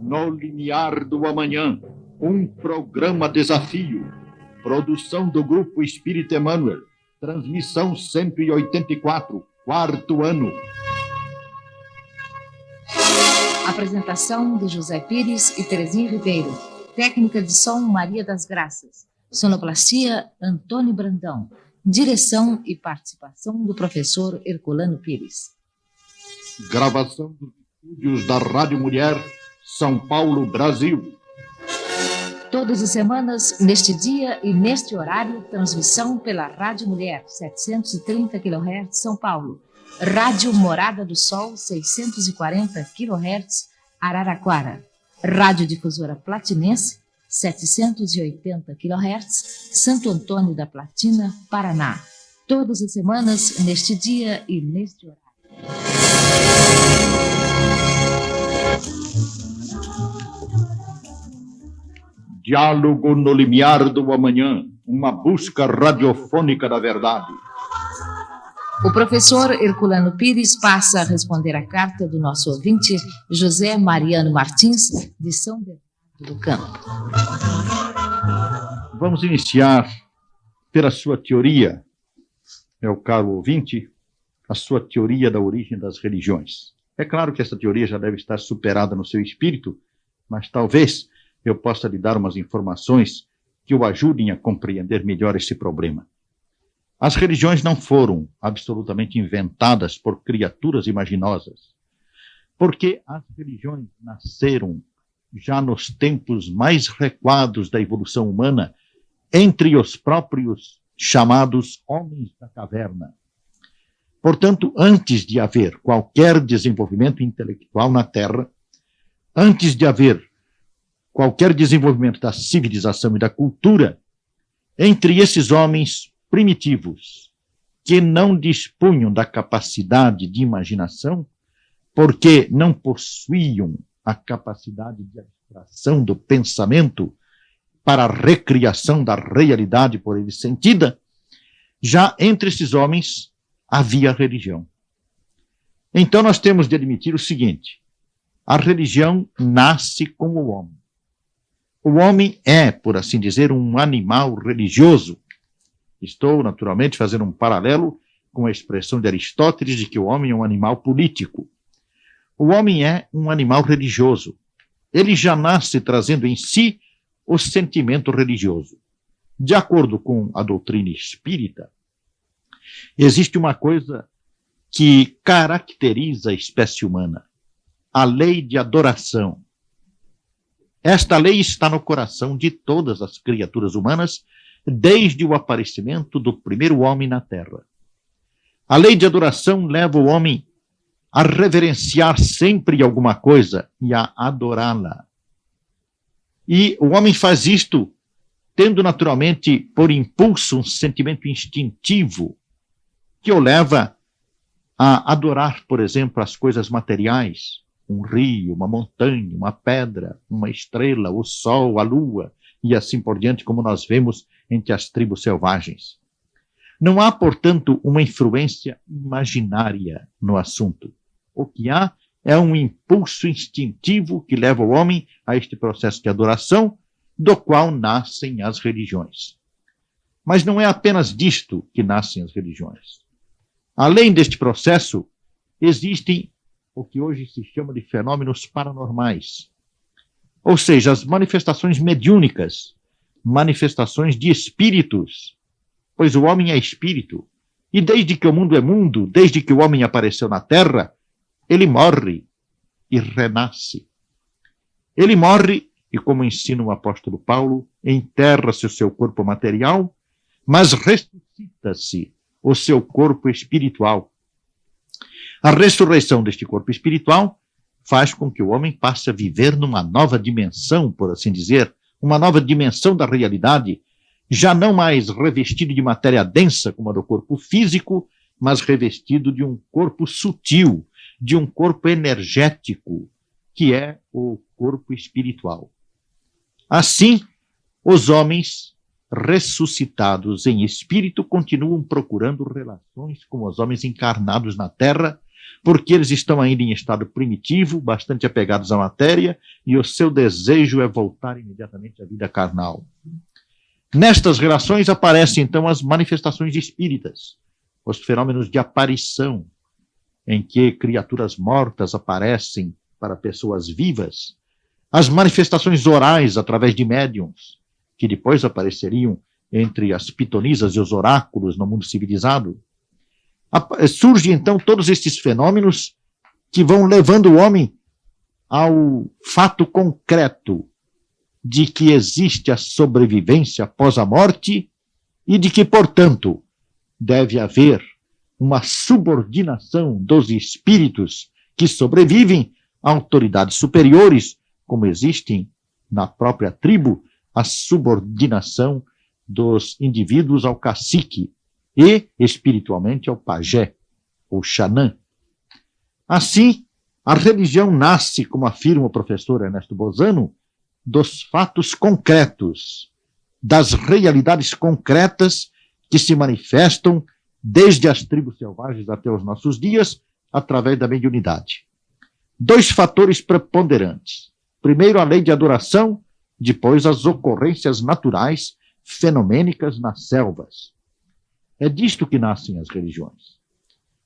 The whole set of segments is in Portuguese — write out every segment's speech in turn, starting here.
No Limiar do Amanhã, um programa desafio. Produção do Grupo Espírito Emmanuel. Transmissão 184, quarto ano. Apresentação de José Pires e Terezinha Ribeiro. Técnica de som Maria das Graças. Sonoplastia Antônio Brandão. Direção e participação do professor Herculano Pires. Gravação dos estúdios da Rádio Mulher, São Paulo, Brasil. Todas as semanas, neste dia e neste horário, transmissão pela Rádio Mulher, 730 kHz, São Paulo. Rádio Morada do Sol, 640 kHz, Araraquara. Rádio Difusora Platinense, 780 kHz, Santo Antônio da Platina, Paraná. Todas as semanas, neste dia e neste horário. Diálogo no Limiar do Amanhã, uma busca radiofônica da verdade. O professor Herculano Pires passa a responder a carta do nosso ouvinte José Mariano Martins, de São Bernardo do Campo. Vamos iniciar pela sua teoria, meu caro ouvinte, a sua teoria da origem das religiões. É claro que essa teoria já deve estar superada no seu espírito, mas talvez eu possa lhe dar umas informações que o ajudem a compreender melhor esse problema. As religiões não foram absolutamente inventadas por criaturas imaginosas, porque as religiões nasceram já nos tempos mais recuados da evolução humana, entre os próprios chamados homens da caverna. Portanto, antes de haver qualquer desenvolvimento intelectual na Terra, antes de haver qualquer desenvolvimento da civilização e da cultura, entre esses homens primitivos, que não dispunham da capacidade de imaginação, porque não possuíam a capacidade de abstração do pensamento para a recriação da realidade por eles sentida, já entre esses homens havia religião. Então nós temos de admitir o seguinte: a religião nasce com o homem. O homem é, por assim dizer, um animal religioso. Estou, naturalmente, fazendo um paralelo com a expressão de Aristóteles de que o homem é um animal político. O homem é um animal religioso. Ele já nasce trazendo em si o sentimento religioso. De acordo com a doutrina espírita, existe uma coisa que caracteriza a espécie humana: a lei de adoração. Esta lei está no coração de todas as criaturas humanas, desde o aparecimento do primeiro homem na Terra. A lei de adoração leva o homem a reverenciar sempre alguma coisa e a adorá-la. E o homem faz isto tendo naturalmente por impulso um sentimento instintivo que o leva a adorar, por exemplo, as coisas materiais, um rio, uma montanha, uma pedra, uma estrela, o sol, a lua, e assim por diante, como nós vemos entre as tribos selvagens. Não há, portanto, uma influência imaginária no assunto. O que há é um impulso instintivo que leva o homem a este processo de adoração, do qual nascem as religiões. Mas não é apenas disto que nascem as religiões. Além deste processo, existem o que hoje se chama de fenômenos paranormais, ou seja, as manifestações mediúnicas, manifestações de espíritos, pois o homem é espírito, e desde que o mundo é mundo, desde que o homem apareceu na Terra, ele morre e renasce. Ele morre e, como ensina o apóstolo Paulo, enterra-se o seu corpo material, mas ressuscita-se o seu corpo espiritual. A ressurreição deste corpo espiritual faz com que o homem passe a viver numa nova dimensão, por assim dizer, uma nova dimensão da realidade, já não mais revestido de matéria densa como a do corpo físico, mas revestido de um corpo sutil, de um corpo energético, que é o corpo espiritual. Assim, os homens ressuscitados em espírito continuam procurando relações com os homens encarnados na Terra, porque eles estão ainda em estado primitivo, bastante apegados à matéria, e o seu desejo é voltar imediatamente à vida carnal. Nestas relações aparecem, então, as manifestações espíritas, os fenômenos de aparição, em que criaturas mortas aparecem para pessoas vivas, as manifestações orais através de médiums, que depois apareceriam entre as pitonisas e os oráculos no mundo civilizado. Surgem, então, todos estes fenômenos que vão levando o homem ao fato concreto de que existe a sobrevivência após a morte e de que, portanto, deve haver uma subordinação dos espíritos que sobrevivem a autoridades superiores, como existem na própria tribo, a subordinação dos indivíduos ao cacique e, espiritualmente, ao pajé, ou xanã. Assim, a religião nasce, como afirma o professor Ernesto Bozano, dos fatos concretos, das realidades concretas que se manifestam desde as tribos selvagens até os nossos dias, através da mediunidade. Dois fatores preponderantes. Primeiro, a lei de adoração, depois as ocorrências naturais, fenomênicas nas selvas. É disto que nascem as religiões.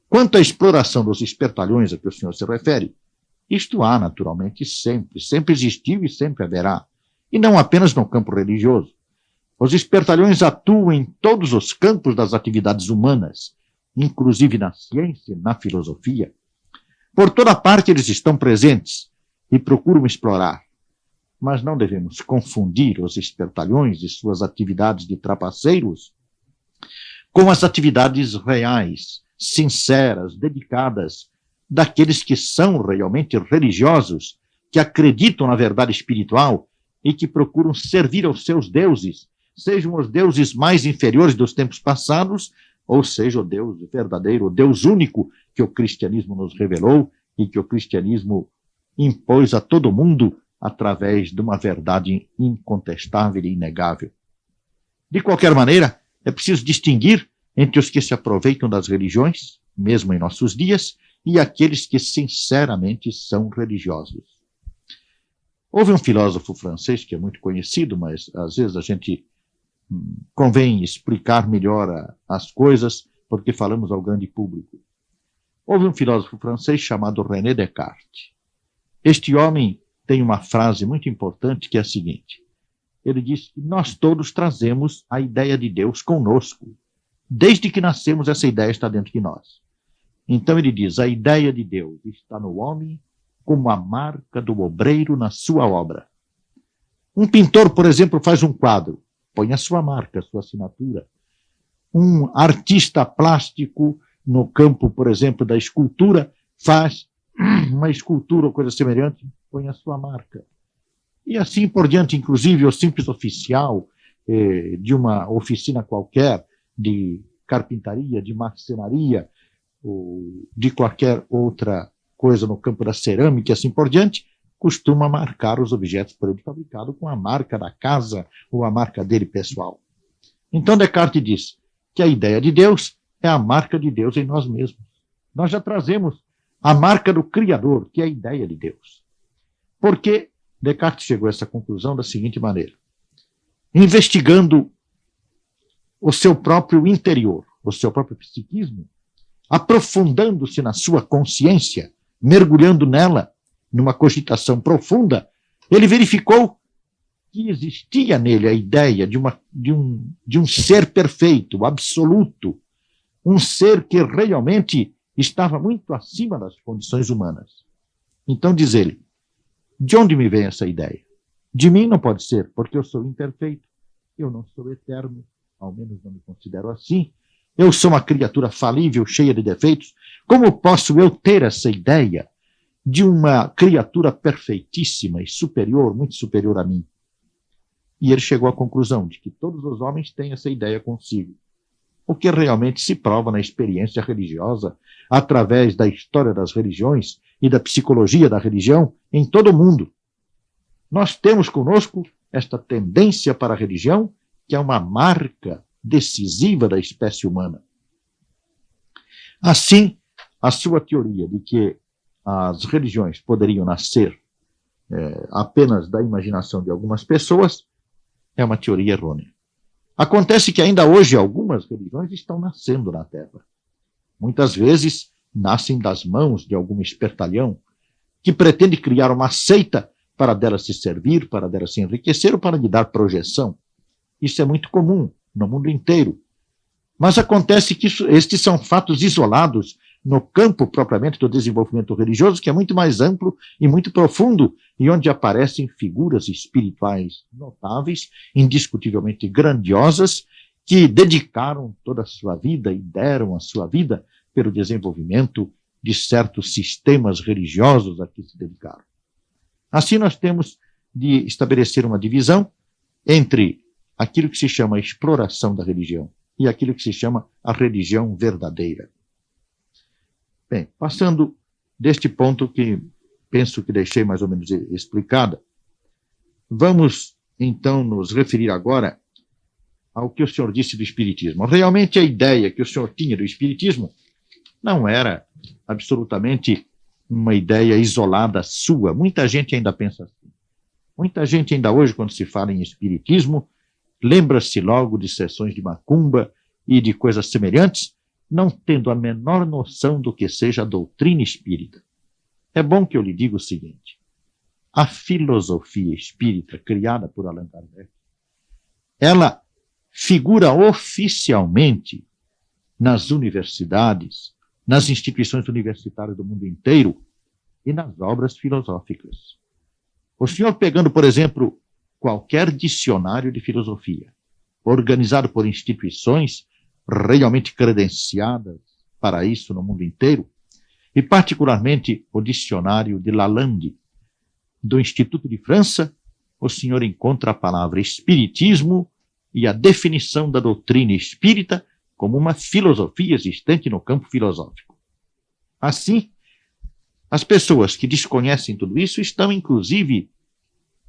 Quanto à exploração dos espertalhões a que o senhor se refere, isto há naturalmente sempre existiu e sempre haverá, e não apenas no campo religioso. Os espertalhões atuam em todos os campos das atividades humanas, inclusive na ciência e na filosofia. Por toda parte eles estão presentes e procuram explorar. Mas não devemos confundir os espertalhões e suas atividades de trapaceiros com as atividades reais, sinceras, dedicadas, daqueles que são realmente religiosos, que acreditam na verdade espiritual e que procuram servir aos seus deuses, sejam os deuses mais inferiores dos tempos passados, ou seja, o Deus verdadeiro, o Deus único que o cristianismo nos revelou e que o cristianismo impôs a todo mundo através de uma verdade incontestável e inegável. De qualquer maneira, é preciso distinguir entre os que se aproveitam das religiões, mesmo em nossos dias, e aqueles que sinceramente são religiosos. Houve um filósofo francês que é muito conhecido, mas às vezes a gente convém explicar melhor as coisas, porque falamos ao grande público. Houve um filósofo francês chamado René Descartes. Este homem tem uma frase muito importante que é a seguinte. Ele diz que nós todos trazemos a ideia de Deus conosco. Desde que nascemos, essa ideia está dentro de nós. Então ele diz, a ideia de Deus está no homem como a marca do obreiro na sua obra. Um pintor, por exemplo, faz um quadro, põe a sua marca, a sua assinatura. Um artista plástico, no campo, por exemplo, da escultura, faz uma escultura ou coisa semelhante, põe a sua marca. E assim por diante, inclusive o simples oficial de uma oficina qualquer, de carpintaria, de marcenaria, ou de qualquer outra coisa no campo da cerâmica e assim por diante, costuma marcar os objetos por ele fabricado com a marca da casa ou a marca dele pessoal. Então Descartes diz que a ideia de Deus é a marca de Deus em nós mesmos. Nós já trazemos a marca do Criador, que é a ideia de Deus. Porque Descartes chegou a essa conclusão da seguinte maneira. Investigando o seu próprio interior, o seu próprio psiquismo, aprofundando-se na sua consciência, mergulhando nela, numa cogitação profunda, ele verificou que existia nele a ideia de um ser perfeito, absoluto, um ser que realmente estava muito acima das condições humanas. Então diz ele, de onde me vem essa ideia? De mim não pode ser, porque eu sou imperfeito, eu não sou eterno, ao menos não me considero assim, eu sou uma criatura falível, cheia de defeitos, como posso eu ter essa ideia de uma criatura perfeitíssima e superior, muito superior a mim? E ele chegou à conclusão de que todos os homens têm essa ideia consigo, o que realmente se prova na experiência religiosa, através da história das religiões e da psicologia da religião em todo o mundo. Nós temos conosco esta tendência para a religião, que é uma marca decisiva da espécie humana. Assim, a sua teoria de que as religiões poderiam nascer apenas da imaginação de algumas pessoas é uma teoria errônea. Acontece que ainda hoje algumas religiões estão nascendo na Terra. Muitas vezes nascem das mãos de algum espertalhão que pretende criar uma seita para dela se servir, para dela se enriquecer ou para lhe dar projeção. Isso é muito comum no mundo inteiro. Mas acontece que estes são fatos isolados no campo propriamente do desenvolvimento religioso, que é muito mais amplo e muito profundo, e onde aparecem figuras espirituais notáveis, indiscutivelmente grandiosas, que dedicaram toda a sua vida e deram a sua vida pelo desenvolvimento de certos sistemas religiosos a que se dedicaram. Assim, nós temos de estabelecer uma divisão entre aquilo que se chama a exploração da religião e aquilo que se chama a religião verdadeira. Bem, passando deste ponto que penso que deixei mais ou menos explicada, vamos então nos referir agora ao que o senhor disse do Espiritismo. Realmente a ideia que o senhor tinha do Espiritismo não era absolutamente uma ideia isolada sua. Muita gente ainda pensa assim. Muita gente ainda hoje, quando se fala em Espiritismo, lembra-se logo de sessões de macumba e de coisas semelhantes, não tendo a menor noção do que seja a doutrina espírita. É bom que eu lhe diga o seguinte: a filosofia espírita criada por Allan Kardec, ela figura oficialmente nas universidades, nas instituições universitárias do mundo inteiro e nas obras filosóficas. O senhor pegando, por exemplo, qualquer dicionário de filosofia, organizado por instituições realmente credenciadas para isso no mundo inteiro, e particularmente o dicionário de Lalande, do Instituto de França, o senhor encontra a palavra espiritismo e a definição da doutrina espírita como uma filosofia existente no campo filosófico. Assim, as pessoas que desconhecem tudo isso estão, inclusive,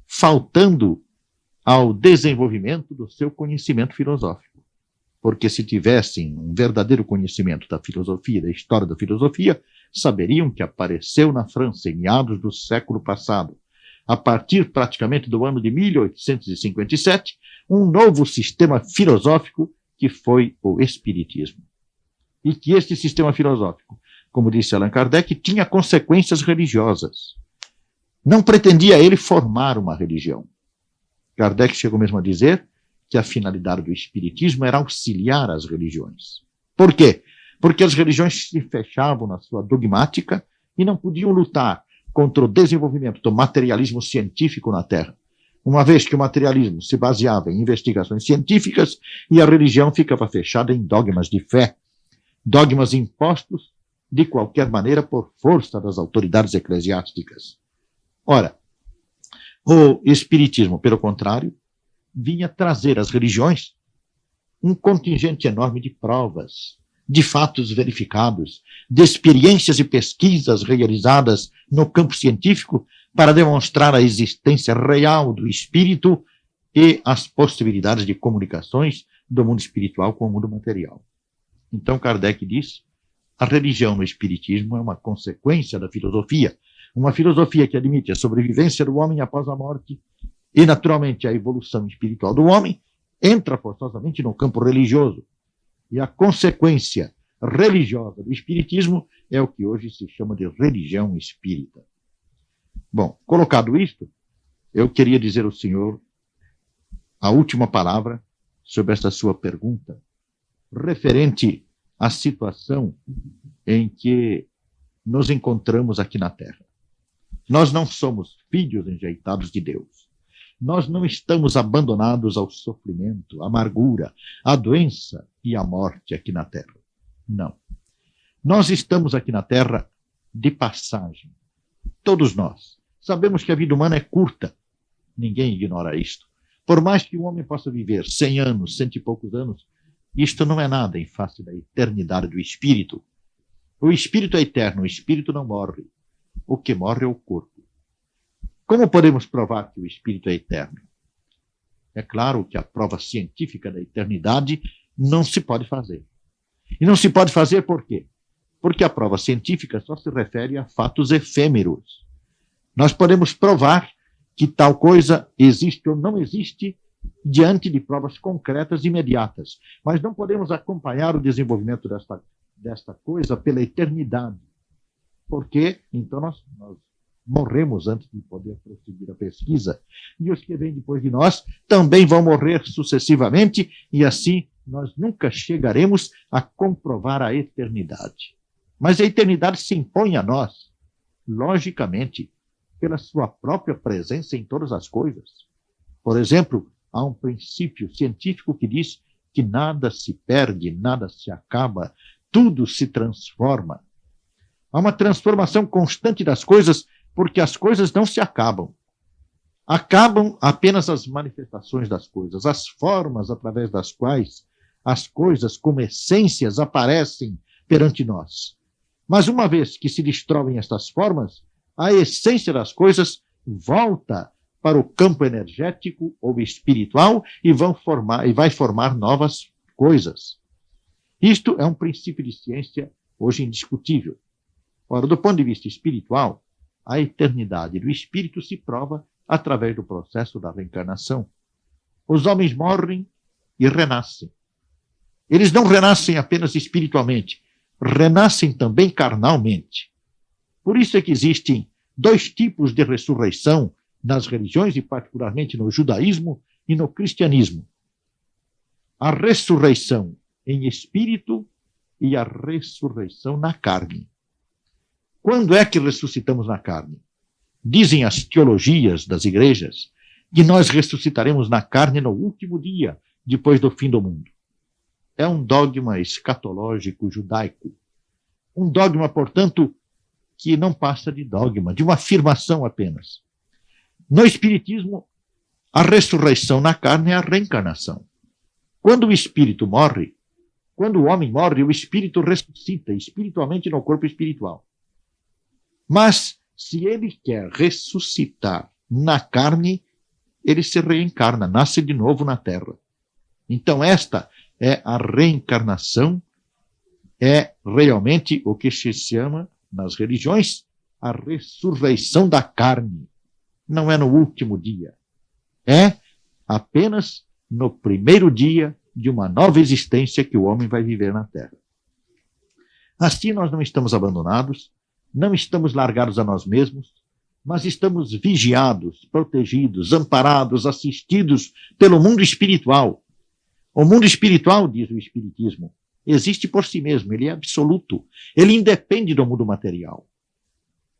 faltando ao desenvolvimento do seu conhecimento filosófico. Porque se tivessem um verdadeiro conhecimento da filosofia, da história da filosofia, saberiam que apareceu na França em meados do século passado, a partir praticamente do ano de 1857, um novo sistema filosófico que foi o Espiritismo. E que este sistema filosófico, como disse Allan Kardec, tinha consequências religiosas. Não pretendia ele formar uma religião. Kardec chegou mesmo a dizer que a finalidade do Espiritismo era auxiliar as religiões. Por quê? Porque as religiões se fechavam na sua dogmática e não podiam lutar contra o desenvolvimento do materialismo científico na Terra, uma vez que o materialismo se baseava em investigações científicas e a religião ficava fechada em dogmas de fé, dogmas impostos de qualquer maneira por força das autoridades eclesiásticas. Ora, o Espiritismo, pelo contrário, vinha trazer às religiões um contingente enorme de provas, de fatos verificados, de experiências e pesquisas realizadas no campo científico para demonstrar a existência real do espírito e as possibilidades de comunicações do mundo espiritual com o mundo material. Então Kardec diz: a religião no Espiritismo é uma consequência da filosofia, uma filosofia que admite a sobrevivência do homem após a morte e, naturalmente, a evolução espiritual do homem entra forçosamente no campo religioso. E a consequência religiosa do Espiritismo é o que hoje se chama de religião espírita. Bom, colocado isto, eu queria dizer ao senhor a última palavra sobre esta sua pergunta, referente à situação em que nos encontramos aqui na Terra. Nós não somos filhos enjeitados de Deus. Nós não estamos abandonados ao sofrimento, à amargura, à doença e à morte aqui na Terra. Não. Nós estamos aqui na Terra de passagem. Todos nós. Sabemos que a vida humana é curta. Ninguém ignora isto. Por mais que o homem possa viver 100 anos, 100 e poucos anos, isto não é nada em face da eternidade do espírito. O espírito é eterno, o espírito não morre. O que morre é o corpo. Como podemos provar que o espírito é eterno? É claro que a prova científica da eternidade não se pode fazer. E não se pode fazer por quê? porque a prova científica só se refere a fatos efêmeros. Nós podemos provar que tal coisa existe ou não existe diante de provas concretas e imediatas, mas não podemos acompanhar o desenvolvimento desta coisa pela eternidade, porque então nós morremos antes de poder prosseguir a pesquisa, e os que vêm depois de nós também vão morrer sucessivamente, e assim nós nunca chegaremos a comprovar a eternidade. Mas a eternidade se impõe a nós, logicamente, pela sua própria presença em todas as coisas. Por exemplo, há um princípio científico que diz que nada se perde, nada se acaba, tudo se transforma. Há uma transformação constante das coisas, porque as coisas não se acabam. Acabam apenas as manifestações das coisas, as formas através das quais as coisas como essências aparecem perante nós. Mas uma vez que se destroem estas formas, a essência das coisas volta para o campo energético ou espiritual e vai formar novas coisas. Isto é um princípio de ciência hoje indiscutível. Ora, do ponto de vista espiritual, a eternidade do espírito se prova através do processo da reencarnação. Os homens morrem e renascem. Eles não renascem apenas espiritualmente, renascem também carnalmente. Por isso é que existem dois tipos de ressurreição nas religiões, e particularmente no judaísmo e no cristianismo. A ressurreição em espírito e a ressurreição na carne. Quando é que ressuscitamos na carne? Dizem as teologias das igrejas que nós ressuscitaremos na carne no último dia, depois do fim do mundo. É um dogma escatológico judaico. Um dogma, portanto, que não passa de dogma, de uma afirmação apenas. No Espiritismo, a ressurreição na carne é a reencarnação. Quando o espírito morre, quando o homem morre, o espírito ressuscita espiritualmente no corpo espiritual. Mas, se ele quer ressuscitar na carne, ele se reencarna, nasce de novo na terra. Então, esta é a reencarnação, é realmente o que se chama, nas religiões, a ressurreição da carne. Não é no último dia. É apenas no primeiro dia de uma nova existência que o homem vai viver na Terra. Assim, nós não estamos abandonados, não estamos largados a nós mesmos, mas estamos vigiados, protegidos, amparados, assistidos pelo mundo espiritual. O mundo espiritual, diz o Espiritismo, existe por si mesmo, ele é absoluto, ele independe do mundo material.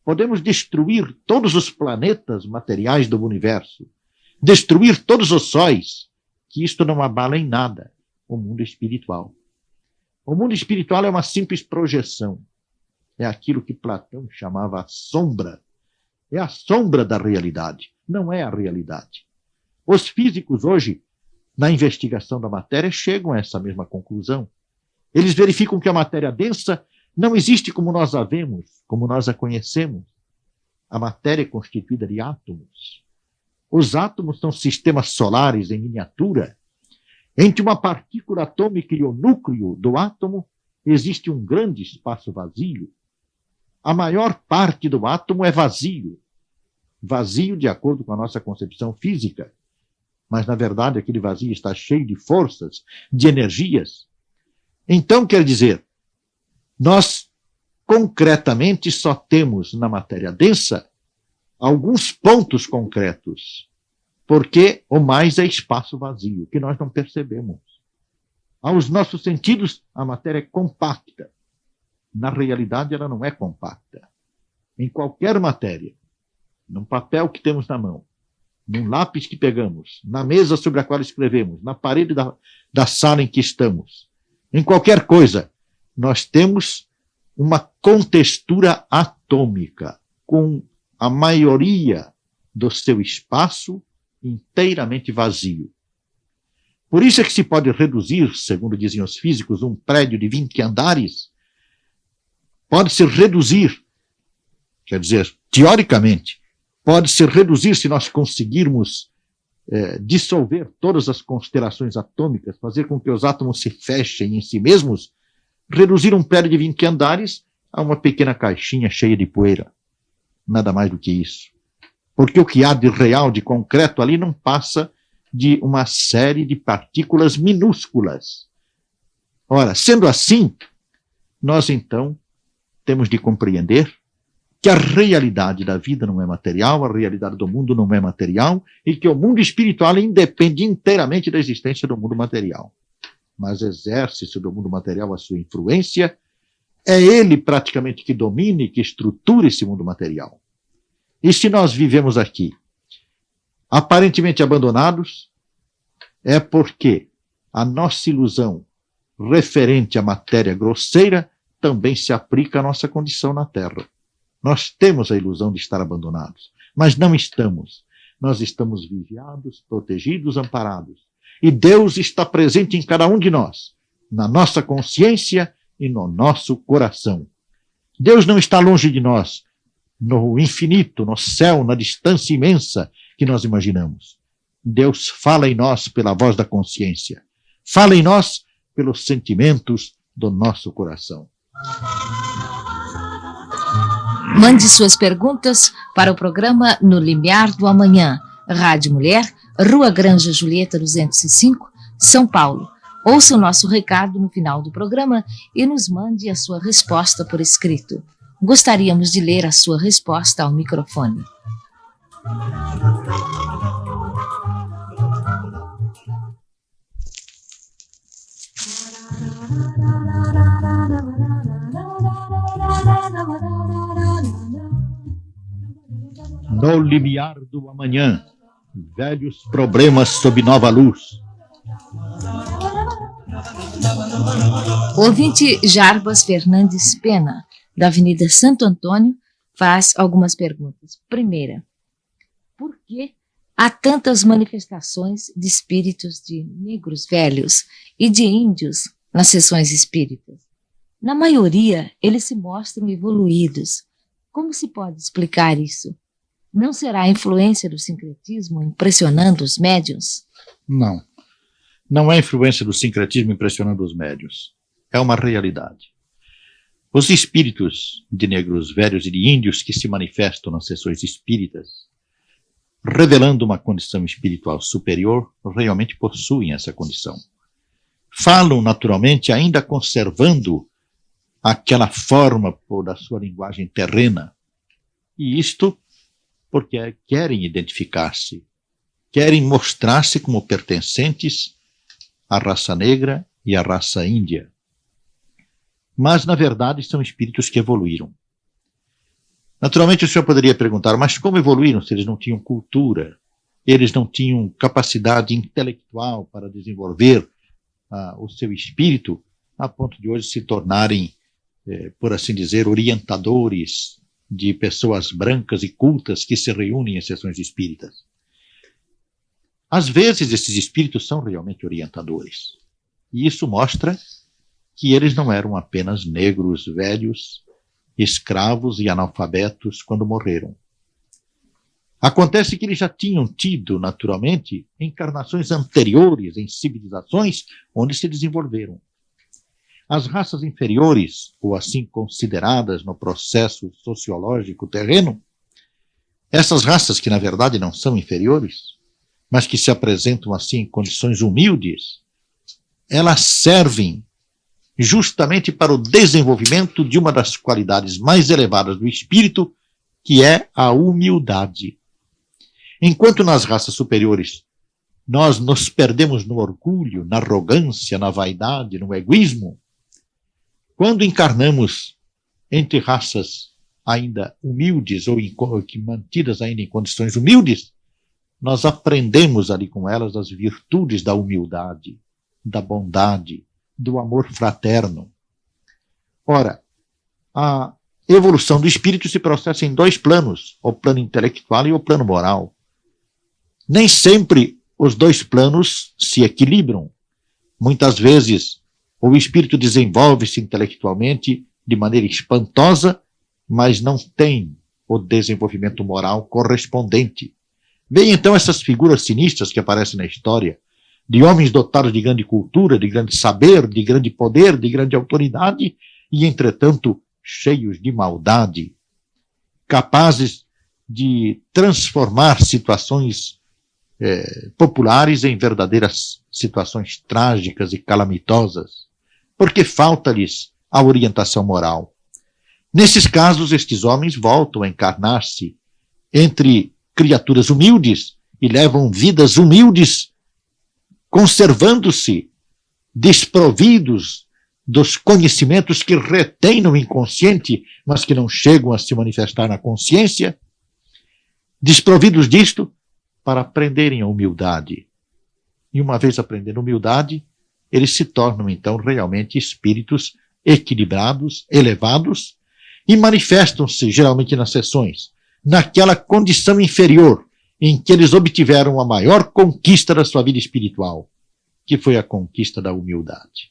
Podemos destruir todos os planetas materiais do universo, destruir todos os sóis, que isto não abala em nada o mundo espiritual. O mundo espiritual é uma simples projeção. É aquilo que Platão chamava a sombra. É a sombra da realidade, não é a realidade. Os físicos hoje, na investigação da matéria, chegam a essa mesma conclusão. Eles verificam que a matéria densa não existe como nós a vemos, como nós a conhecemos. A matéria é constituída de átomos. Os átomos são sistemas solares em miniatura. Entre uma partícula atômica e o núcleo do átomo existe um grande espaço vazio. A maior parte do átomo é vazio. Vazio de acordo com a nossa concepção física. Mas, na verdade, aquele vazio está cheio de forças, de energias. Então, quer dizer, nós concretamente só temos na matéria densa alguns pontos concretos, porque o mais é espaço vazio, que nós não percebemos. Aos nossos sentidos, a matéria é compacta. Na realidade, ela não é compacta. Em qualquer matéria, num papel que temos na mão, num lápis que pegamos, na mesa sobre a qual escrevemos, na parede da sala em que estamos, em qualquer coisa, nós temos uma contextura atômica, com a maioria do seu espaço inteiramente vazio. Por isso é que se pode reduzir, segundo dizem os físicos, um prédio de 20 andares, pode-se reduzir, quer dizer, teoricamente, pode-se reduzir se nós conseguirmos dissolver todas as constelações atômicas, fazer com que os átomos se fechem em si mesmos, reduzir um prédio de 20 andares a uma pequena caixinha cheia de poeira. Nada mais do que isso. Porque o que há de real, de concreto ali, não passa de uma série de partículas minúsculas. Ora, sendo assim, nós então temos de compreender que a realidade da vida não é material, a realidade do mundo não é material, e que o mundo espiritual independe inteiramente da existência do mundo material. Mas exerce sobre o mundo material a sua influência, é ele praticamente que domina e que estrutura esse mundo material. E se nós vivemos aqui, aparentemente abandonados, é porque a nossa ilusão referente à matéria grosseira também se aplica à nossa condição na Terra. Nós temos a ilusão de estar abandonados, mas não estamos. Nós estamos vigiados, protegidos, amparados. E Deus está presente em cada um de nós, na nossa consciência e no nosso coração. Deus não está longe de nós, no infinito, no céu, na distância imensa que nós imaginamos. Deus fala em nós pela voz da consciência. Fala em nós pelos sentimentos do nosso coração. Mande suas perguntas para o programa No Limiar do Amanhã, Rádio Mulher, Rua Granja Julieta 205, São Paulo. Ouça o nosso recado no final do programa e nos mande a sua resposta por escrito. Gostaríamos de ler a sua resposta ao microfone. No limiar do amanhã, velhos problemas sob nova luz. Ouvinte Jarbas Fernandes Pena, da Avenida Santo Antônio, faz algumas perguntas. Primeira, por que há tantas manifestações de espíritos de negros velhos e de índios nas sessões espíritas? Na maioria, eles se mostram evoluídos. Como se pode explicar isso? Não será a influência do sincretismo impressionando os médiuns? Não. Não é a influência do sincretismo impressionando os médiuns. É uma realidade. Os espíritos de negros velhos e de índios que se manifestam nas sessões espíritas, revelando uma condição espiritual superior, realmente possuem essa condição. Falam naturalmente ainda conservando aquela forma da sua linguagem terrena. E isto porque querem identificar-se, querem mostrar-se como pertencentes à raça negra e à raça índia. Mas, na verdade, são espíritos que evoluíram. Naturalmente, o senhor poderia perguntar, mas como evoluíram se eles não tinham cultura? Eles não tinham capacidade intelectual para desenvolver o seu espírito a ponto de hoje se tornarem, por assim dizer, orientadores de pessoas brancas e cultas que se reúnem em sessões espíritas. Às vezes, esses espíritos são realmente orientadores. E isso mostra que eles não eram apenas negros velhos, escravos e analfabetos quando morreram. Acontece que eles já tinham tido, naturalmente, encarnações anteriores em civilizações onde se desenvolveram. As raças inferiores, ou assim consideradas no processo sociológico terreno, essas raças que na verdade não são inferiores, mas que se apresentam assim em condições humildes, elas servem justamente para o desenvolvimento de uma das qualidades mais elevadas do espírito, que é a humildade. Enquanto nas raças superiores nós nos perdemos no orgulho, na arrogância, na vaidade, no egoísmo, quando encarnamos entre raças ainda humildes ou mantidas ainda em condições humildes, nós aprendemos ali com elas as virtudes da humildade, da bondade, do amor fraterno. Ora, a evolução do espírito se processa em dois planos, o plano intelectual e o plano moral. Nem sempre os dois planos se equilibram. Muitas vezes o espírito desenvolve-se intelectualmente de maneira espantosa, mas não tem o desenvolvimento moral correspondente. Vem então essas figuras sinistras que aparecem na história, de homens dotados de grande cultura, de grande saber, de grande poder, de grande autoridade, e, entretanto, cheios de maldade, capazes de transformar situações populares em verdadeiras situações trágicas e calamitosas, porque falta-lhes a orientação moral. Nesses casos, estes homens voltam a encarnar-se entre criaturas humildes e levam vidas humildes, conservando-se desprovidos dos conhecimentos que retêm no inconsciente, mas que não chegam a se manifestar na consciência, desprovidos disto, para aprenderem a humildade. E uma vez aprendendo humildade, eles se tornam então realmente espíritos equilibrados, elevados, e manifestam-se geralmente nas sessões, naquela condição inferior em que eles obtiveram a maior conquista da sua vida espiritual, que foi a conquista da humildade.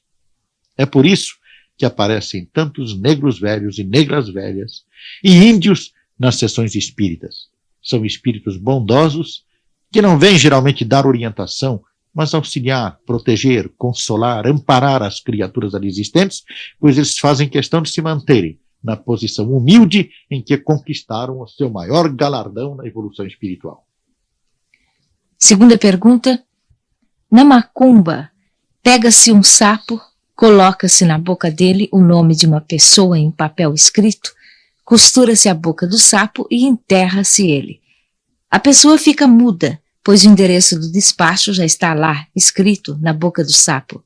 É por isso que aparecem tantos negros velhos e negras velhas e índios nas sessões espíritas. São espíritos bondosos que não vêm geralmente dar orientação, mas auxiliar, proteger, consolar, amparar as criaturas ali existentes, pois eles fazem questão de se manterem na posição humilde em que conquistaram o seu maior galardão na evolução espiritual. Segunda pergunta. Na macumba, pega-se um sapo, coloca-se na boca dele o nome de uma pessoa em papel escrito, costura-se a boca do sapo e enterra-se ele. A pessoa fica muda, pois o endereço do despacho já está lá, escrito na boca do sapo.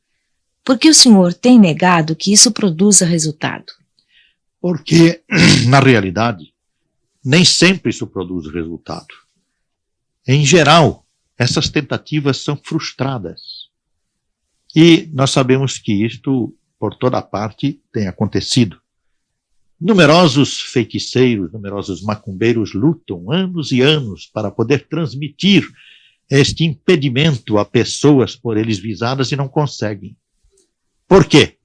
Por que o senhor tem negado que isso produza resultado? Porque, na realidade, nem sempre isso produz resultado. Em geral, essas tentativas são frustradas. E nós sabemos que isto, por toda parte, tem acontecido. Numerosos feiticeiros, numerosos macumbeiros lutam anos e anos para poder transmitir este impedimento a pessoas por eles visadas e não conseguem. Por quê?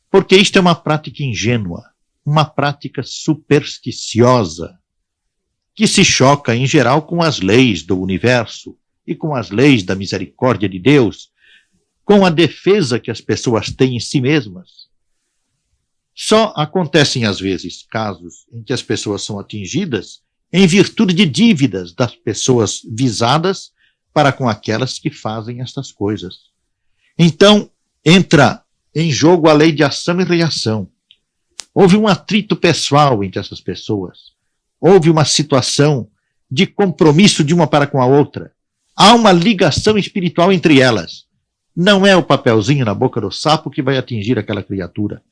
Porque isto é uma prática ingênua, uma prática supersticiosa, que se choca em geral com as leis do universo e com as leis da misericórdia de Deus, com a defesa que as pessoas têm em si mesmas. Só acontecem, às vezes, casos em que as pessoas são atingidas em virtude de dívidas das pessoas visadas para com aquelas que fazem estas coisas. Então, entra em jogo a lei de ação e reação. Houve um atrito pessoal entre essas pessoas. Houve uma situação de compromisso de uma para com a outra. Há uma ligação espiritual entre elas. Não é o papelzinho na boca do sapo que vai atingir aquela criatura.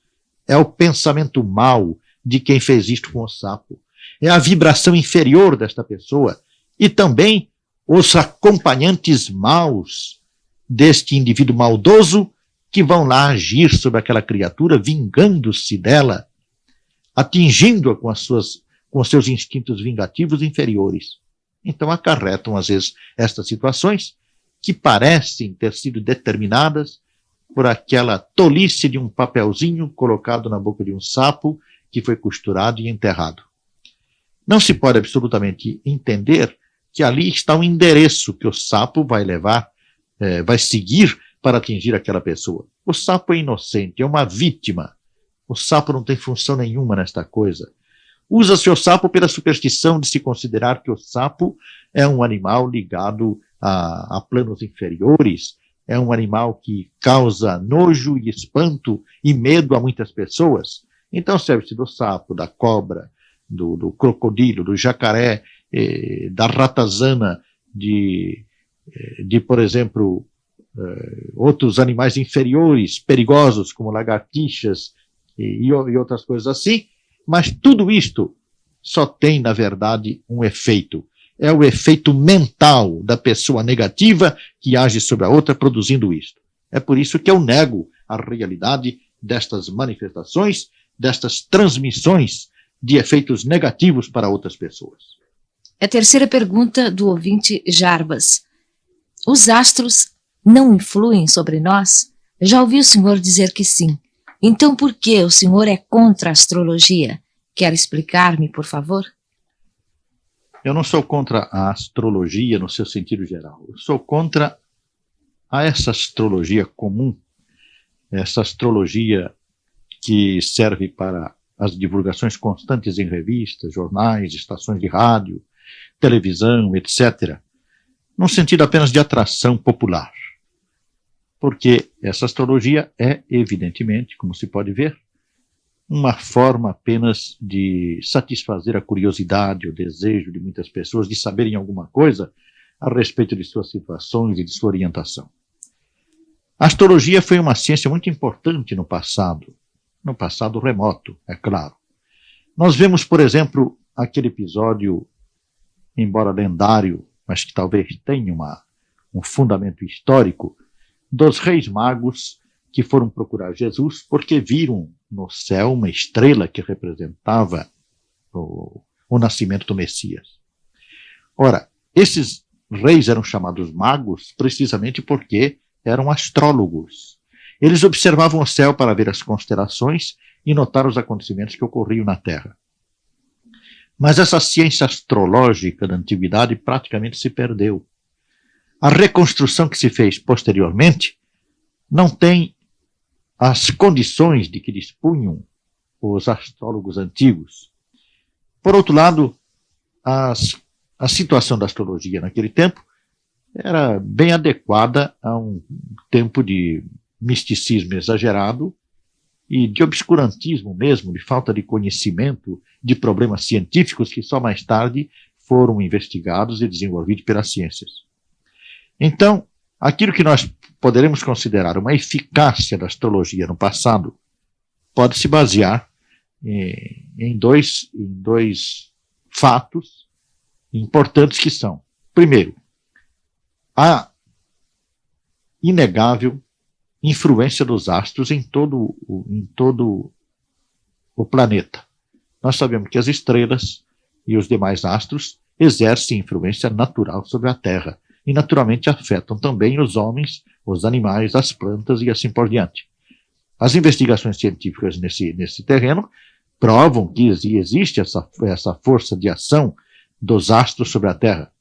É o pensamento mau de quem fez isto com o sapo. É a vibração inferior desta pessoa. E também os acompanhantes maus deste indivíduo maldoso que vão lá agir sobre aquela criatura, vingando-se dela, atingindo-a com os seus instintos vingativos inferiores. Então acarretam, às vezes, estas situações que parecem ter sido determinadas por aquela tolice de um papelzinho colocado na boca de um sapo que foi costurado e enterrado. Não se pode absolutamente entender que ali está o endereço que o sapo vai levar, vai seguir para atingir aquela pessoa. O sapo é inocente, é uma vítima. O sapo não tem função nenhuma nesta coisa. Usa-se o sapo pela superstição de se considerar que o sapo é um animal ligado a planos inferiores, é um animal que causa nojo e espanto e medo a muitas pessoas. Então serve-se do sapo, da cobra, do crocodilo, do jacaré, da ratazana, de por exemplo, outros animais inferiores, perigosos, como lagartixas e outras coisas assim, mas tudo isto só tem, na verdade, um efeito. É o efeito mental da pessoa negativa que age sobre a outra, produzindo isto. É por isso que eu nego a realidade destas manifestações, destas transmissões de efeitos negativos para outras pessoas. A terceira pergunta do ouvinte Jarbas. Os astros não influem sobre nós? Já ouvi o senhor dizer que sim. Então por que o senhor é contra a astrologia? Quer explicar-me, por favor? Eu não sou contra a astrologia no seu sentido geral. Eu sou contra essa astrologia comum, essa astrologia que serve para as divulgações constantes em revistas, jornais, estações de rádio, televisão, etc., num sentido apenas de atração popular. Porque essa astrologia é, evidentemente, como se pode ver, uma forma apenas de satisfazer a curiosidade, o desejo de muitas pessoas de saberem alguma coisa a respeito de suas situações e de sua orientação. A astrologia foi uma ciência muito importante no passado remoto, é claro. Nós vemos, por exemplo, aquele episódio, embora lendário, mas que talvez tenha um fundamento histórico, dos reis magos que foram procurar Jesus porque viram no céu uma estrela que representava o nascimento do Messias. Ora, esses reis eram chamados magos precisamente porque eram astrólogos. Eles observavam o céu para ver as constelações e notar os acontecimentos que ocorriam na Terra. Mas essa ciência astrológica da antiguidade praticamente se perdeu. A reconstrução que se fez posteriormente não tem as condições de que dispunham os astrólogos antigos. Por outro lado, a situação da astrologia naquele tempo era bem adequada a um tempo de misticismo exagerado e de obscurantismo mesmo, de falta de conhecimento de problemas científicos que só mais tarde foram investigados e desenvolvidos pelas ciências. Então, aquilo que nós poderemos considerar uma eficácia da astrologia no passado pode se basear em dois fatos importantes que são, primeiro, a inegável influência dos astros em todo o planeta. Nós sabemos que as estrelas e os demais astros exercem influência natural sobre a Terra e naturalmente afetam também os homens, os animais, as plantas e assim por diante. As investigações científicas nesse terreno provam que existe essa força de ação dos astros sobre a Terra.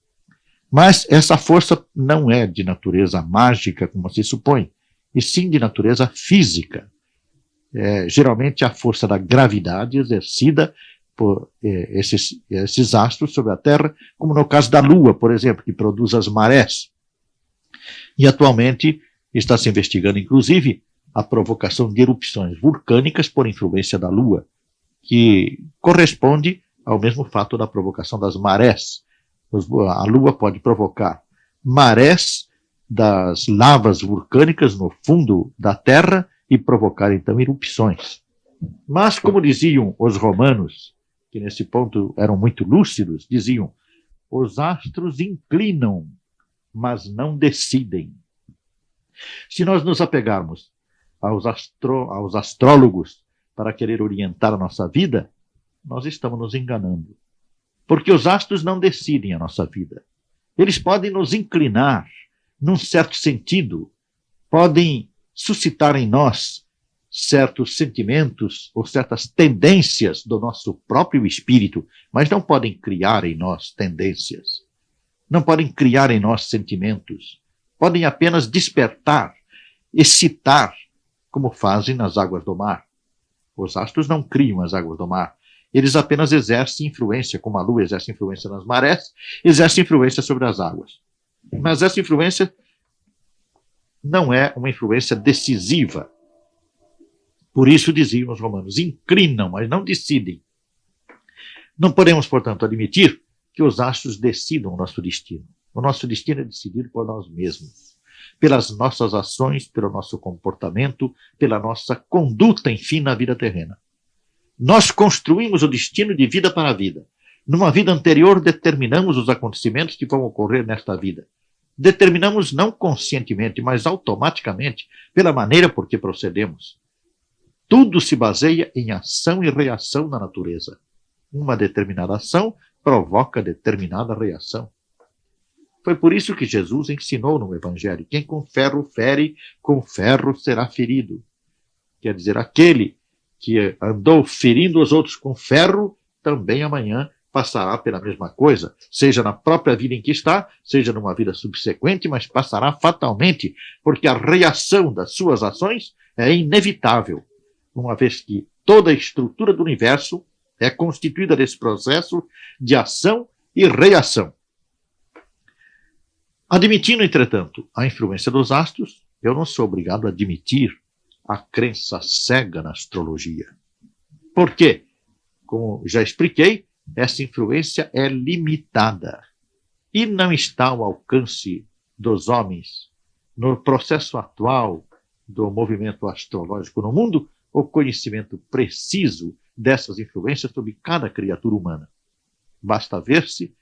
Mas essa força não é de natureza mágica, como se supõe, e sim de natureza física. Geralmente a força da gravidade exercida por esses astros sobre a Terra, como no caso da Lua, por exemplo, que produz as marés. E atualmente está se investigando, inclusive, a provocação de erupções vulcânicas por influência da Lua, que corresponde ao mesmo fato da provocação das marés. A Lua pode provocar marés das lavas vulcânicas no fundo da Terra e provocar, então, erupções. Mas, como diziam os romanos, que nesse ponto eram muito lúcidos, diziam: os astros inclinam, mas não decidem. Se nós nos apegarmos aos astrólogos para querer orientar a nossa vida, nós estamos nos enganando. Porque os astros não decidem a nossa vida. Eles podem nos inclinar, num certo sentido, podem suscitar em nós certos sentimentos ou certas tendências do nosso próprio espírito, mas não podem criar em nós tendências. Não podem criar em nós sentimentos. Podem apenas despertar, excitar, como fazem nas águas do mar. Os astros não criam as águas do mar. Eles apenas exercem influência, como a Lua exerce influência nas marés, exerce influência sobre as águas. Mas essa influência não é uma influência decisiva. Por isso diziam os romanos: inclinam, mas não decidem. Não podemos, portanto, admitir que os astros decidam o nosso destino. O nosso destino é decidido por nós mesmos, pelas nossas ações, pelo nosso comportamento, pela nossa conduta, enfim, na vida terrena. Nós construímos o destino de vida para a vida. Numa vida anterior, determinamos os acontecimentos que vão ocorrer nesta vida. Determinamos não conscientemente, mas automaticamente, pela maneira por que procedemos. Tudo se baseia em ação e reação na natureza. Uma determinada ação provoca determinada reação. Foi por isso que Jesus ensinou no Evangelho: quem com ferro fere, com ferro será ferido. Quer dizer, aquele que andou ferindo os outros com ferro, também amanhã passará pela mesma coisa, seja na própria vida em que está, seja numa vida subsequente, mas passará fatalmente, porque a reação das suas ações é inevitável, uma vez que toda a estrutura do universo é constituída desse processo de ação e reação. Admitindo, entretanto, a influência dos astros, eu não sou obrigado a admitir a crença cega na astrologia. Por quê? Como já expliquei, essa influência é limitada e não está ao alcance dos homens. No processo atual do movimento astrológico no mundo, o conhecimento preciso dessas influências sobre cada criatura humana. Basta ver-se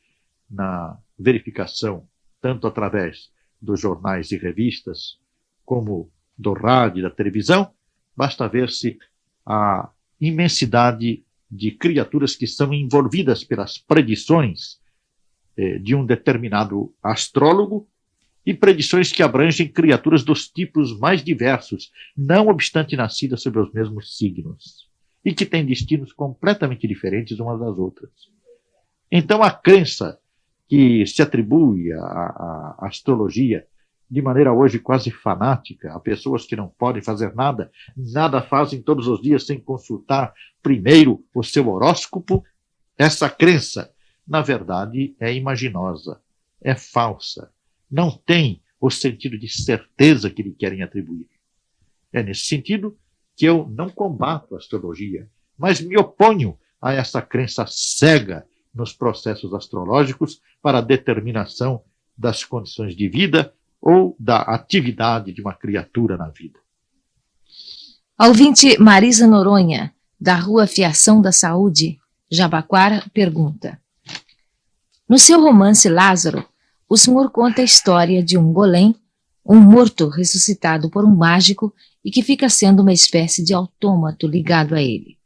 na verificação, tanto através dos jornais e revistas, como do rádio e da televisão, basta ver-se a imensidade de criaturas que são envolvidas pelas predições de um determinado astrólogo e predições que abrangem criaturas dos tipos mais diversos, não obstante nascidas sob os mesmos signos, e que têm destinos completamente diferentes umas das outras. Então a crença que se atribui à astrologia de maneira hoje quase fanática, a pessoas que não podem fazer nada, nada fazem todos os dias sem consultar primeiro o seu horóscopo, essa crença, na verdade, é imaginosa, é falsa, não tem o sentido de certeza que lhe querem atribuir. É nesse sentido que eu não combato a astrologia, mas me oponho a essa crença cega nos processos astrológicos para a determinação das condições de vida ou da atividade de uma criatura na vida. A ouvinte Marisa Noronha, da Rua Fiação da Saúde, Jabaquara, pergunta: no seu romance Lázaro, o senhor conta a história de um golem, um morto ressuscitado por um mágico e que fica sendo uma espécie de autômato ligado a ele.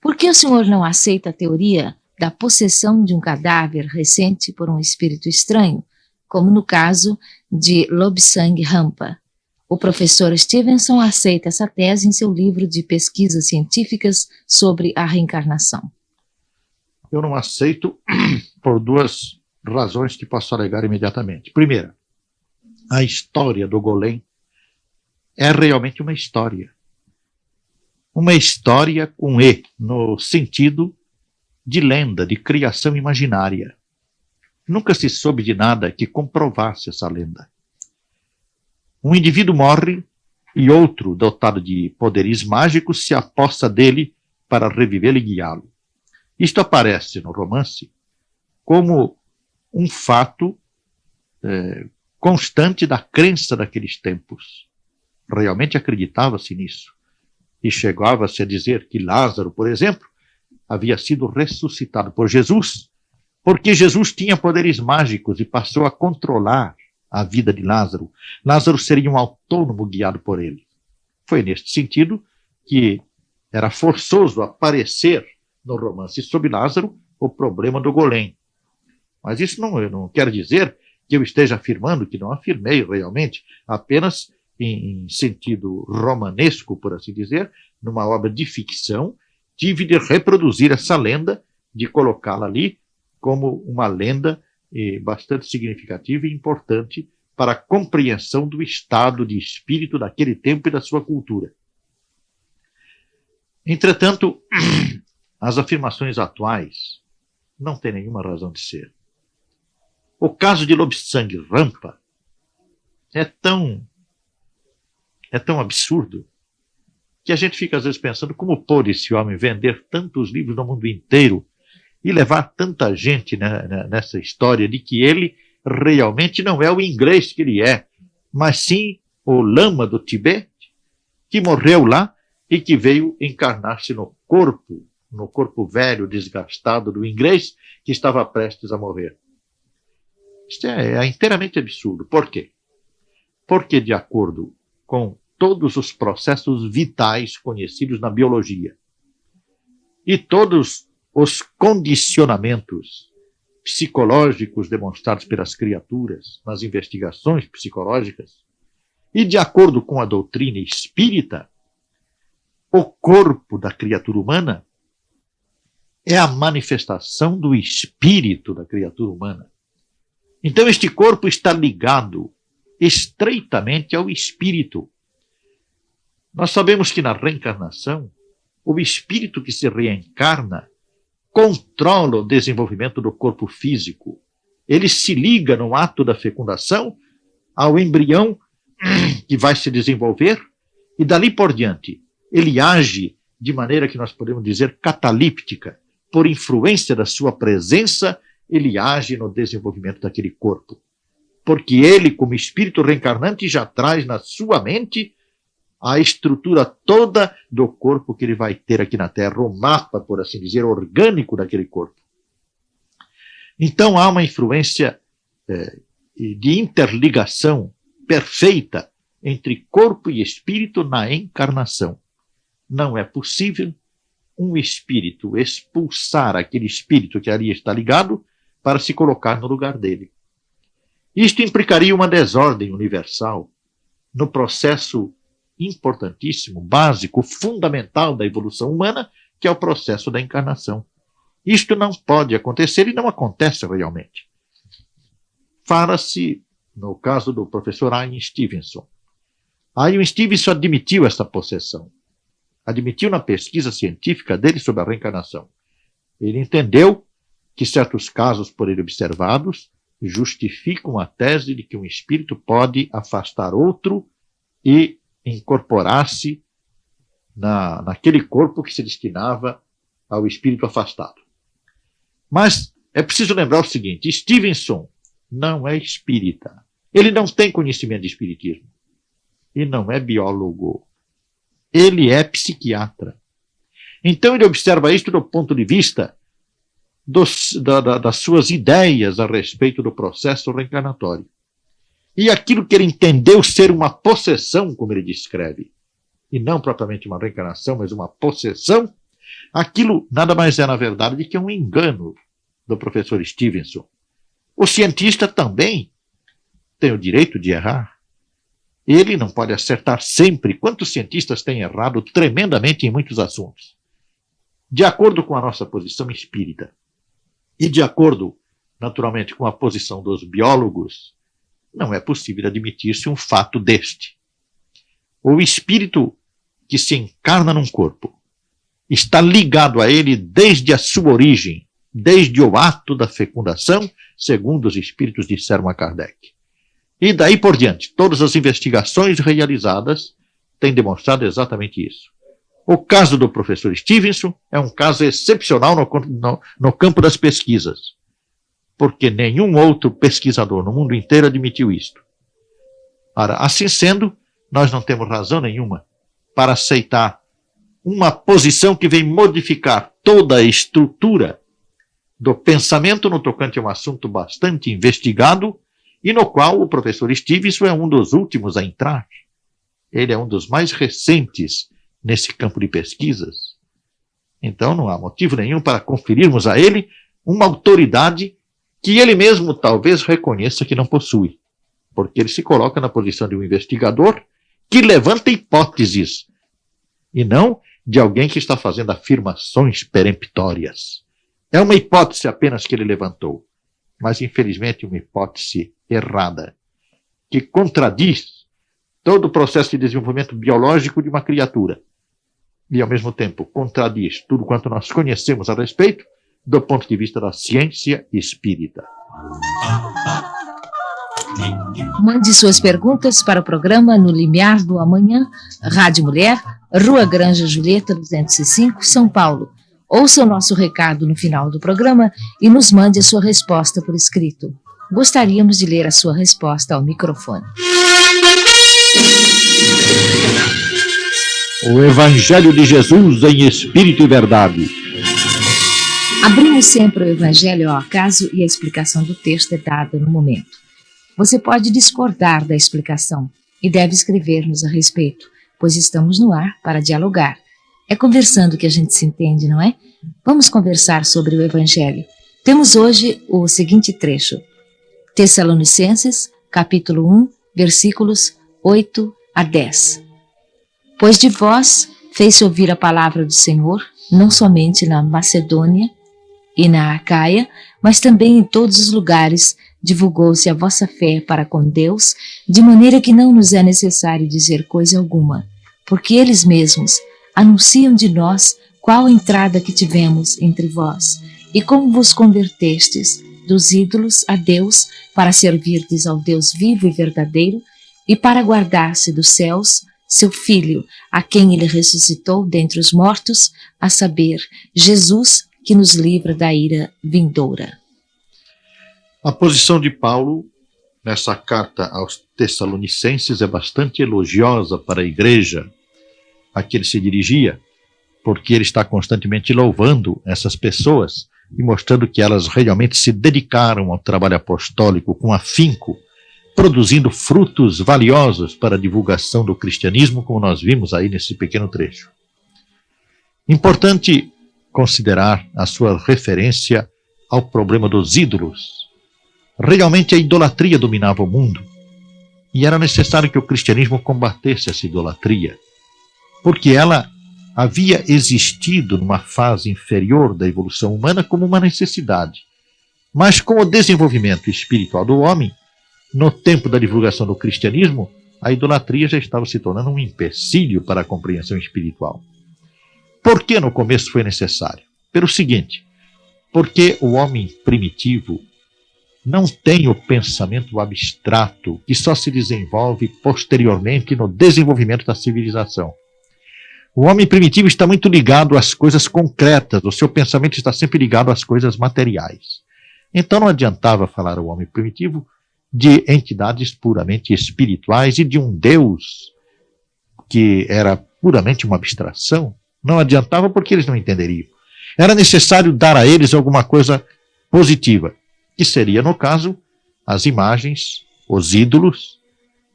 Por que o senhor não aceita a teoria da possessão de um cadáver recente por um espírito estranho, como no caso de Lobsang Rampa? O professor Stevenson aceita essa tese em seu livro de pesquisas científicas sobre a reencarnação. Eu não aceito por duas razões que posso alegar imediatamente. Primeira, a história do golem é realmente uma história. Uma história com E, no sentido de lenda, de criação imaginária. Nunca se soube de nada que comprovasse essa lenda. Um indivíduo morre e outro, dotado de poderes mágicos, se apossa dele para revivê-lo e guiá-lo. Isto aparece no romance como um fato constante da crença daqueles tempos. Realmente acreditava-se nisso. E chegava-se a dizer que Lázaro, por exemplo, havia sido ressuscitado por Jesus, porque Jesus tinha poderes mágicos e passou a controlar a vida de Lázaro. Lázaro seria um autônomo guiado por ele. Foi neste sentido que era forçoso aparecer no romance sobre Lázaro o problema do golem. Mas isso não quer dizer que eu esteja afirmando, que não afirmei realmente, apenas em sentido romanesco, por assim dizer, numa obra de ficção, tive de reproduzir essa lenda, de colocá-la ali como uma lenda bastante significativa e importante para a compreensão do estado de espírito daquele tempo e da sua cultura. Entretanto, as afirmações atuais não têm nenhuma razão de ser. O caso de Lobsang Rampa é tão absurdo que a gente fica às vezes pensando como pôde esse homem vender tantos livros no mundo inteiro e levar tanta gente nessa história de que ele realmente não é o inglês que ele é, mas sim o lama do Tibete, que morreu lá e que veio encarnar-se no corpo velho, desgastado do inglês, que estava prestes a morrer. Isto é inteiramente absurdo. Por quê? Porque, de acordo com todos os processos vitais conhecidos na biologia e todos os condicionamentos psicológicos demonstrados pelas criaturas nas investigações psicológicas, e de acordo com a doutrina espírita, o corpo da criatura humana é a manifestação do espírito da criatura humana. Então este corpo está ligado estreitamente ao espírito. Nós sabemos que na reencarnação o espírito que se reencarna controla o desenvolvimento do corpo físico. Ele se liga no ato da fecundação ao embrião que vai se desenvolver e dali por diante ele age de maneira que nós podemos dizer catalíptica. Por influência da sua presença, ele age no desenvolvimento daquele corpo. Porque ele, como espírito reencarnante, já traz na sua mente a estrutura toda do corpo que ele vai ter aqui na Terra, o mapa, por assim dizer, orgânico daquele corpo. Então há uma influência de interligação perfeita entre corpo e espírito na encarnação. Não é possível um espírito expulsar aquele espírito que ali está ligado para se colocar no lugar dele. Isto implicaria uma desordem universal no processo importantíssimo, básico, fundamental da evolução humana, que é o processo da encarnação. Isto não pode acontecer e não acontece realmente. Fala-se no caso do professor Ian Stevenson. Ian Stevenson admitiu essa possessão. Admitiu na pesquisa científica dele sobre a reencarnação. Ele entendeu que certos casos por ele observados justificam a tese de que um espírito pode afastar outro e incorporar-se naquele corpo que se destinava ao espírito afastado. Mas é preciso lembrar o seguinte: Stevenson não é espírita. Ele não tem conhecimento de espiritismo. E não é biólogo. Ele é psiquiatra. Então ele observa isto do ponto de vista das suas ideias a respeito do processo reencarnatório. E aquilo que ele entendeu ser uma possessão, como ele descreve, e não propriamente uma reencarnação, mas uma possessão, aquilo nada mais é, na verdade, do que um engano do professor Stevenson. O cientista também tem o direito de errar. Ele não pode acertar sempre. Quantos cientistas têm errado tremendamente em muitos assuntos? De acordo com a nossa posição espírita, e de acordo, naturalmente, com a posição dos biólogos, não é possível admitir-se um fato deste. O espírito que se encarna num corpo está ligado a ele desde a sua origem, desde o ato da fecundação, segundo os espíritos disseram a Kardec. E daí por diante, todas as investigações realizadas têm demonstrado exatamente isso. O caso do professor Stevenson é um caso excepcional no campo das pesquisas, porque nenhum outro pesquisador no mundo inteiro admitiu isto. Ora, assim sendo, nós não temos razão nenhuma para aceitar uma posição que vem modificar toda a estrutura do pensamento no tocante a um assunto bastante investigado e no qual o professor Stevenson é um dos últimos a entrar. Ele é um dos mais recentes nesse campo de pesquisas. Então não há motivo nenhum para conferirmos a ele uma autoridade que ele mesmo talvez reconheça que não possui, porque ele se coloca na posição de um investigador que levanta hipóteses e não de alguém que está fazendo afirmações peremptórias. É uma hipótese apenas que ele levantou, mas infelizmente uma hipótese errada, que contradiz todo o processo de desenvolvimento biológico de uma criatura e, ao mesmo tempo, contradiz tudo quanto nós conhecemos a respeito do ponto de vista da ciência espírita. Mande suas perguntas para o programa No Limiar do Amanhã, Rádio Mulher, Rua Granja Julieta 205, São Paulo. Ouça o nosso recado no final do programa e nos mande a sua resposta por escrito. Gostaríamos de ler a sua resposta ao microfone. O Evangelho de Jesus em Espírito e Verdade. Abrimos sempre o Evangelho ao acaso e a explicação do texto é dada no momento. Você pode discordar da explicação e deve escrever-nos a respeito, pois estamos no ar para dialogar. É conversando que a gente se entende, não é? Vamos conversar sobre o Evangelho. Temos hoje o seguinte trecho. Tessalonicenses, capítulo 1, versículos 8 a 10. Pois de vós fez-se ouvir a palavra do Senhor, não somente na Macedônia e na Acaia, mas também em todos os lugares divulgou-se a vossa fé para com Deus, de maneira que não nos é necessário dizer coisa alguma, porque eles mesmos, anunciam de nós qual a entrada que tivemos entre vós, e como vos convertestes dos ídolos a Deus, para servirdes ao Deus vivo e verdadeiro, e para guardar-se dos céus seu Filho, a quem ele ressuscitou dentre os mortos, a saber, Jesus, que nos livra da ira vindoura. A posição de Paulo nessa carta aos Tessalonicenses é bastante elogiosa para a igreja a que ele se dirigia, porque ele está constantemente louvando essas pessoas e mostrando que elas realmente se dedicaram ao trabalho apostólico com afinco, produzindo frutos valiosos para a divulgação do cristianismo, como nós vimos aí nesse pequeno trecho. Importante considerar a sua referência ao problema dos ídolos. Realmente a idolatria dominava o mundo, e era necessário que o cristianismo combatesse essa idolatria, porque ela havia existido numa fase inferior da evolução humana como uma necessidade. Mas com o desenvolvimento espiritual do homem, no tempo da divulgação do cristianismo, a idolatria já estava se tornando um empecilho para a compreensão espiritual. Por que no começo foi necessário? Pelo seguinte, porque o homem primitivo não tem o pensamento abstrato que só se desenvolve posteriormente no desenvolvimento da civilização. O homem primitivo está muito ligado às coisas concretas, o seu pensamento está sempre ligado às coisas materiais. Então não adiantava falar ao homem primitivo de entidades puramente espirituais e de um Deus que era puramente uma abstração. Não adiantava porque eles não entenderiam. Era necessário dar a eles alguma coisa positiva, que seria, no caso, as imagens, os ídolos,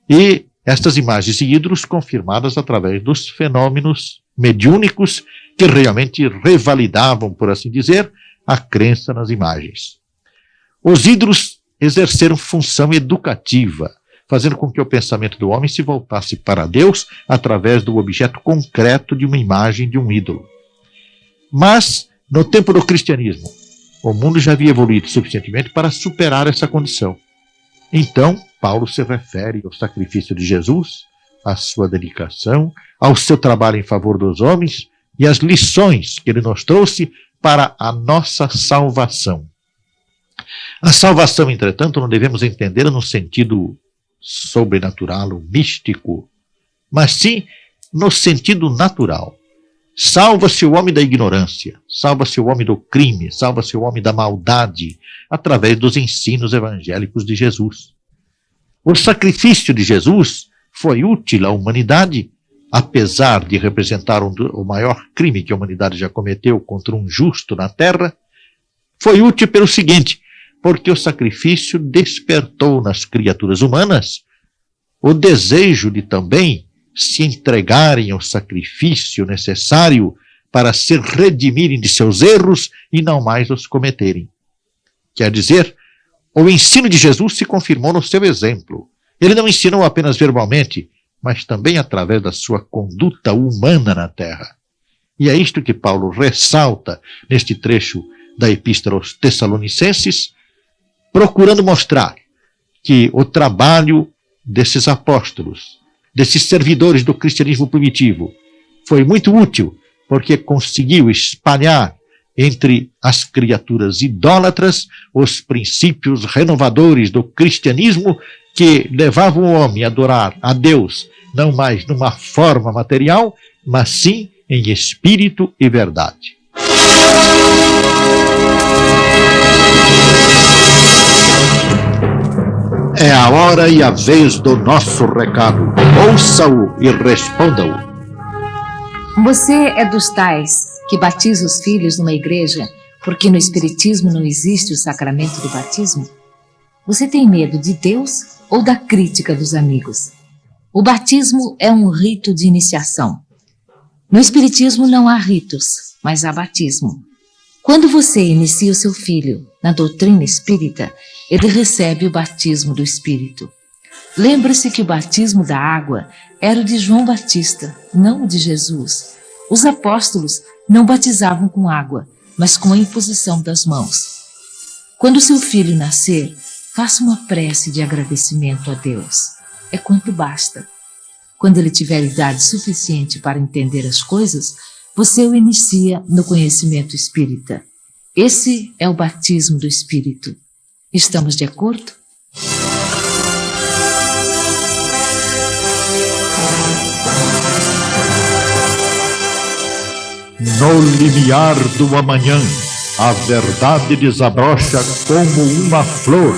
e estas imagens e ídolos confirmadas através dos fenômenos mediúnicos que realmente revalidavam, por assim dizer, a crença nas imagens. Os ídolos exerceram função educativa, fazendo com que o pensamento do homem se voltasse para Deus através do objeto concreto de uma imagem de um ídolo. Mas, no tempo do cristianismo, o mundo já havia evoluído suficientemente para superar essa condição. Então, Paulo se refere ao sacrifício de Jesus, à sua dedicação, ao seu trabalho em favor dos homens e às lições que ele nos trouxe para a nossa salvação. A salvação, entretanto, não devemos entendê-la no sentido sobrenatural ou místico, mas sim no sentido natural. Salva-se o homem da ignorância, salva-se o homem do crime, salva-se o homem da maldade, através dos ensinos evangélicos de Jesus. O sacrifício de Jesus foi útil à humanidade, apesar de representar o maior crime que a humanidade já cometeu contra um justo na terra. Foi útil pelo seguinte, porque o sacrifício despertou nas criaturas humanas o desejo de também se entregarem ao sacrifício necessário para se redimirem de seus erros e não mais os cometerem. Quer dizer, o ensino de Jesus se confirmou no seu exemplo. Ele não ensinou apenas verbalmente, mas também através da sua conduta humana na terra. E é isto que Paulo ressalta neste trecho da Epístola aos Tessalonicenses, procurando mostrar que o trabalho desses apóstolos, desses servidores do cristianismo primitivo, foi muito útil, porque conseguiu espalhar entre as criaturas idólatras os princípios renovadores do cristianismo que levavam o homem a adorar a Deus, não mais numa forma material, mas sim em espírito e verdade. É a hora e a vez do nosso recado. Ouça-o e responda-o. Você é dos tais que batiza os filhos numa igreja porque no Espiritismo não existe o sacramento do batismo? Você tem medo de Deus ou da crítica dos amigos? O batismo é um rito de iniciação. No Espiritismo não há ritos, mas há batismo. Quando você inicia o seu filho na doutrina espírita, ele recebe o batismo do Espírito. Lembre-se que o batismo da água era o de João Batista, não o de Jesus. Os apóstolos não batizavam com água, mas com a imposição das mãos. Quando seu filho nascer, faça uma prece de agradecimento a Deus. É quanto basta. Quando ele tiver idade suficiente para entender as coisas, você o inicia no conhecimento espírita. Esse é o batismo do Espírito. Estamos de acordo? No limiar do amanhã, a verdade desabrocha como uma flor.